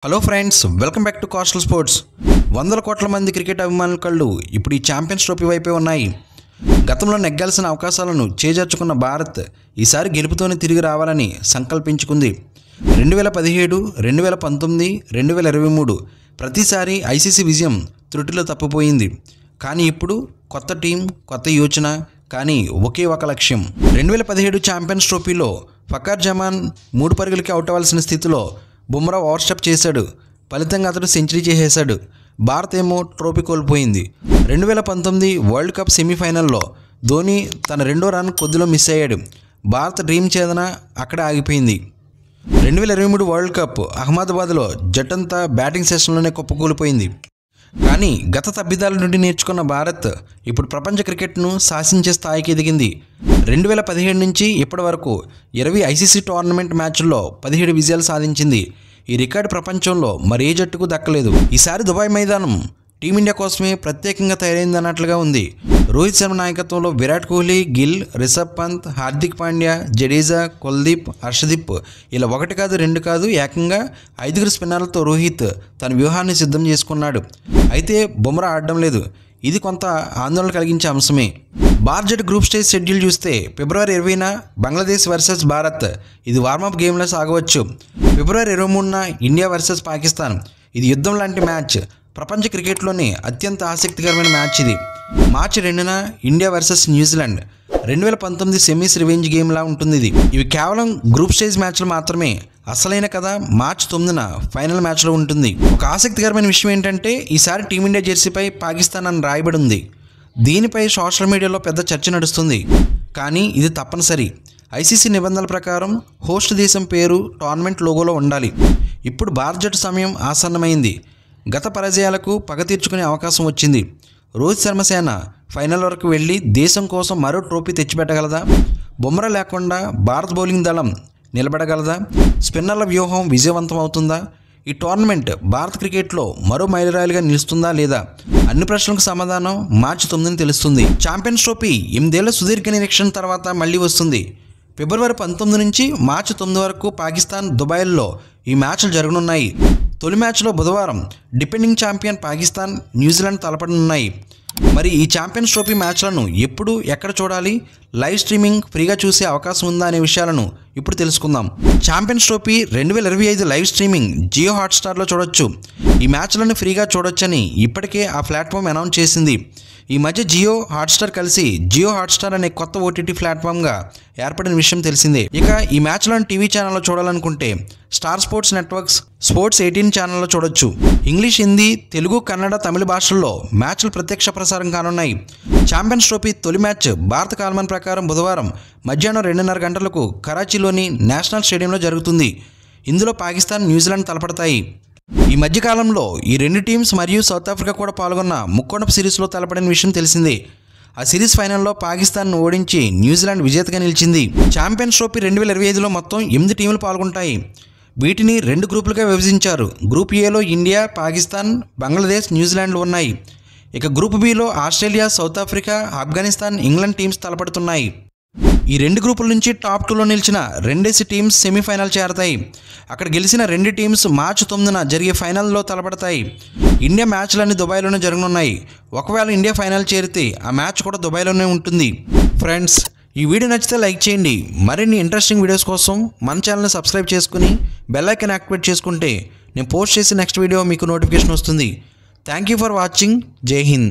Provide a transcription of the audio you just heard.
Hello friends, welcome back to coastal sports. వందల కోట్ల మంది క్రికెట్ అభిమానుల కళ్ళు ఇప్పుడు ఈ ఛాంపియన్స్ ట్రోఫీ వైపే ఉన్నాయి. గతంలో నెగ్గాల్సిన అవకాశాలను చేజార్చుకున్న భారత్ ఈసారి గెలుపుతోనే తిరిగి రావాలని సంకల్పించుకుంది. 2017, 2019, 2023 ప్రతిసారి ఐసీసీ విజయం త్రుటిలో తప్పిపోయింది. కానీ ఇప్పుడు కొత్త టీం, కొత్త యోచన, కానీ ఒకే ఒక లక్ష్యం. 2017 ఛాంపియన్స్ ట్రోఫీలో ఫకర్ జమాన్ 3 పరుగులకి అవుట్ అవ్వాల్సిన స్థితిలో బుమ్రా ఓవర్స్టెప్ చేశాడు. ఫలితంగా అతడు సెంచరీ చేసేశాడు. భారత్ ఏమో ట్రోఫీ కోల్పోయింది. 2019 వరల్డ్ కప్ సెమీఫైనల్లో ధోని తన రెండో రన్ కొద్దిలో మిస్ అయ్యాడు. భారత డ్రీమ్ ఛేదన అక్కడే ఆగిపోయింది. 2023 వరల్డ్ కప్ అహ్మదాబాద్లో జట్టంతా బ్యాటింగ్ సెషన్లోనే కుప్పకూలిపోయింది. కానీ గత తప్పిదాల నుండి నేర్చుకున్న భారత్ ఇప్పుడు ప్రపంచ క్రికెట్ను శాసించే స్థాయికి ఎదిగింది. 2017 నుంచి ఇప్పటి వరకు 20 ఐసీసీ టోర్నమెంట్ మ్యాచ్ల్లో 17 విజయాలు సాధించింది. ఈ రికార్డు ప్రపంచంలో మరే జట్టుకు దక్కలేదు. ఈసారి దుబాయ్ మైదానం టీమిండియా కోసమే ప్రత్యేకంగా తయారైందన్నట్లుగా ఉంది. రోహిత్ శర్మ నాయకత్వంలో విరాట్ కోహ్లీ, గిల్, రిషబ్ పంత్, హార్దిక్ పాండ్యా, జడేజా, కుల్దీప్, హర్షదీప్ ఇలా 1 కాదు 2 కాదు ఏకంగా 5 స్పిన్నర్లతో రోహిత్ తన వ్యూహాన్ని సిద్ధం చేసుకున్నాడు. అయితే బుమ్రా ఆడడం లేదు. ఇది కొంత ఆందోళన కలిగించే అంశమే. భారత్ జట్టు గ్రూప్ స్టేజ్ షెడ్యూల్ చూస్తే ఫిబ్రవరి 20న బంగ్లాదేశ్ వర్సెస్ భారత్, ఇది వార్మప్ గేమ్లో సాగవచ్చు. ఫిబ్రవరి 23న ఇండియా వర్సెస్ పాకిస్తాన్, ఇది యుద్ధం లాంటి మ్యాచ్. ప్రపంచ క్రికెట్లోనే అత్యంత ఆసక్తికరమైన మ్యాచ్ ఇది. మార్చి 2న India versus New Zealand, 2019 semis revenge గేమ్లా ఉంటుంది ఇది. ఇవి కేవలం గ్రూప్ స్టేజ్ మ్యాచ్లు మాత్రమే. అసలైన కథ మార్చి 9న ఫైనల్ మ్యాచ్లో ఉంటుంది. ఒక ఆసక్తికరమైన విషయం ఏంటంటే ఈసారి టీమిండియా జెర్సీపై పాకిస్తాన్ అని రాయబడి ఉంది. దీనిపై సోషల్ మీడియాలో పెద్ద చర్చ నడుస్తుంది. కానీ ఇది తప్పనిసరి. ఐసీసీ నిబంధనల ప్రకారం హోస్ట్ దేశం పేరు టోర్నమెంట్ లోగోలో ఉండాలి. ఇప్పుడు భారత జట్టు సమయం ఆసన్నమైంది. గత పరాజయాలకు పగ తీర్చుకునే అవకాశం వచ్చింది. రోహిత్ శర్మ సేన ఫైనల్ వరకు వెళ్ళి దేశం కోసం మరో ట్రోఫీ తెచ్చిపెట్టగలదా? బుమ్రా లేకుండా భారత బౌలింగ్ దళం నిలబడగలదా? స్పిన్నర్ల వ్యూహం విజయవంతం అవుతుందా? ఈ టోర్నమెంట్ భారత క్రికెట్లో మరో మైలురాయిలుగా నిలుస్తుందా లేదా? అన్ని ప్రశ్నలకు సమాధానం మార్చి 9న తెలుస్తుంది. ఛాంపియన్స్ ట్రోఫీ 8 ఏళ్ల సుదీర్ఘ నిరీక్షణ తర్వాత మళ్ళీ వస్తుంది. ఫిబ్రవరి 19 నుంచి మార్చి 9 వరకు పాకిస్తాన్, దుబాయ్లో ఈ మ్యాచ్లు జరగనున్నాయి. తొలి మ్యాచ్లో బుధవారం డిపెండింగ్ ఛాంపియన్ పాకిస్తాన్, న్యూజిలాండ్ తలపడనున్నాయి. మరి ఈ ఛాంపియన్స్ ట్రోఫీ మ్యాచ్లను ఎప్పుడు, ఎక్కడ చూడాలి? లైవ్ స్ట్రీమింగ్ ఫ్రీగా చూసే అవకాశం ఉందా అనే విషయాలను ఇప్పుడు తెలుసుకుందాం. Champions trophy 2025 live streaming Jio హాట్స్టార్లో చూడొచ్చు. ఈ మ్యాచ్లను ఫ్రీగా చూడొచ్చని ఇప్పటికే ఆ ప్లాట్ఫామ్ అనౌన్స్ చేసింది. ఈ మధ్య జియో హాట్స్టార్ కలిసి జియో హాట్స్టార్ అనే కొత్త ఓటీటీ ప్లాట్ఫామ్గా ఏర్పడిన విషయం తెలిసిందే. ఇక ఈ మ్యాచ్లను టీవీ ఛానల్లో చూడాలనుకుంటే స్టార్ స్పోర్ట్స్ నెట్వర్క్స్ స్పోర్ట్స్ 18 ఛానల్లో చూడొచ్చు. ఇంగ్లీష్, హిందీ, తెలుగు, కన్నడ, తమిళ భాషల్లో మ్యాచ్లు ప్రత్యక్ష ప్రసారం కానున్నాయి. ఛాంపియన్స్ ట్రోఫీ తొలి మ్యాచ్ భారత కాలమాన ప్రకారం బుధవారం మధ్యాహ్నం 2:30 గంటలకు కరాచీలోని నేషనల్ స్టేడియంలో జరుగుతుంది. ఇందులో పాకిస్తాన్, న్యూజిలాండ్ తలపడతాయి. ఈ మధ్యకాలంలో ఈ 2 టీమ్స్ మరియు సౌత్ ఆఫ్రికా కూడా పాల్గొన్న ముక్కోణపు సిరీస్లో తలపడిన విషయం తెలిసిందే. ఆ సిరీస్ ఫైనల్లో పాకిస్తాన్ను ఓడించి న్యూజిలాండ్ విజేతగా నిలిచింది. ఛాంపియన్స్ ట్రోఫీ 2025లో మొత్తం 8 టీములు పాల్గొంటాయి. వీటిని 2 గ్రూపులుగా విభజించారు. గ్రూప్ ఏలో ఇండియా, పాకిస్తాన్, బంగ్లాదేశ్, న్యూజిలాండ్లు ఉన్నాయి. ఇక గ్రూప్ బిలో Australia, South Africa, Afghanistan, England teams తలపడుతున్నాయి. ఈ 2 గ్రూపుల నుంచి టాప్ 2లో నిలిచిన 2 టీమ్స్ సెమీఫైనల్ చేరతాయి. అక్కడ గెలిచిన 2 టీమ్స్ మార్చి 9న జరిగే ఫైనల్లో తలపడతాయి. ఇండియా మ్యాచ్లన్నీ దుబాయ్లోనే జరగనున్నాయి. ఒకవేళ ఇండియా ఫైనల్ చేరితే ఆ మ్యాచ్ కూడా దుబాయ్లోనే ఉంటుంది. ఫ్రెండ్స్, ఈ వీడియో నచ్చితే లైక్ చేయండి. మరిన్ని ఇంట్రెస్టింగ్ వీడియోస్ కోసం మన ఛానల్ని సబ్స్క్రైబ్ చేసుకుని బెల్ ఐకాన్ యాక్టివేట్ చేసుకుంటే నేను పోస్ట్ చేసే నెక్స్ట్ వీడియో మీకు నోటిఫికేషన్ వస్తుంది. Thank you for watching. జై హింద్.